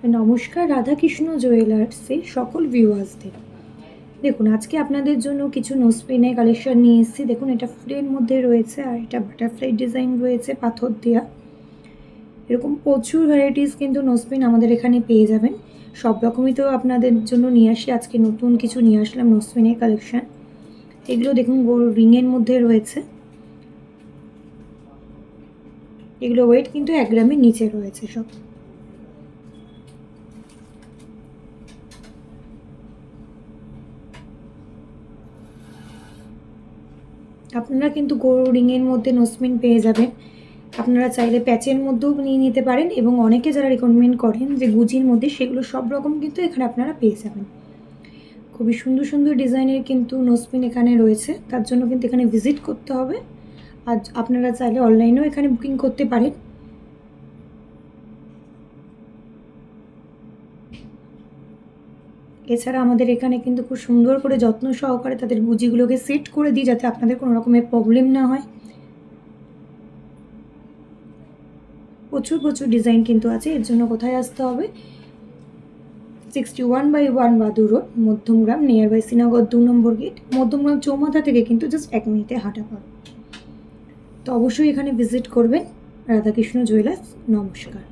নমস্কার রাধাকৃষ্ণ জুয়েলার্সে সকল ভিউয়ার্সদের। দেখুন আজকে আপনাদের জন্য কিছু নোজপিনের কালেকশন নিয়ে এসেছি। দেখুন এটা ফুলের মধ্যে রয়েছে আর এটা বাটারফ্লাই ডিজাইন রয়েছে পাথর দেওয়া। এরকম প্রচুর ভ্যারাইটিস কিন্তু নোজপিন আমাদের এখানে পেয়ে যাবেন। সব রকমই তো আপনাদের জন্য নিয়ে আসি, আজকে নতুন কিছু নিয়ে আসলাম নোজপিনের কালেকশন। এগুলো দেখুন গোল রিংয়ের মধ্যে রয়েছে। এগুলো ওয়েট কিন্তু 1 গ্রামের নিচে রয়েছে সব। আপনারা কিন্তু গোল রিংয়ের মধ্যে নোজপিন পেয়ে যাবেন। আপনারা চাইলে প্যাচের মধ্যেও নিয়ে নিতে পারেন এবং অনেকে যারা রিকমেন্ড করেন যে গুজির মধ্যে, সেগুলো সব রকম কিন্তু এখানে আপনারা পেয়ে যাবেন। খুবই সুন্দর সুন্দর ডিজাইনের কিন্তু নোজপিন এখানে রয়েছে, তার জন্য কিন্তু এখানে ভিজিট করতে হবে। আর আপনারা চাইলে অনলাইনেও এখানে বুকিং করতে পারেন। এছাড়া আমাদের এখানে কিন্তু খুব সুন্দর করে যত্ন সহকারে তাদের গুজিগুলোকে সেট করে দিই, যাতে আপনাদের কোনো রকমের প্রবলেম না হয়। প্রচুর প্রচুর ডিজাইন কিন্তু আছে। এর জন্য কোথায় আসতে হবে? 61/1 Badur road, Madhyamgram, near by Srinagar 2 number gate, Madhyamgram চৌমাথা থেকে কিন্তু জাস্ট 1 মিনিটে হাঁটা পথ। তো অবশ্যই এখানে ভিজিট করবেন রাধাকৃষ্ণ জুয়েলার্স। নমস্কার।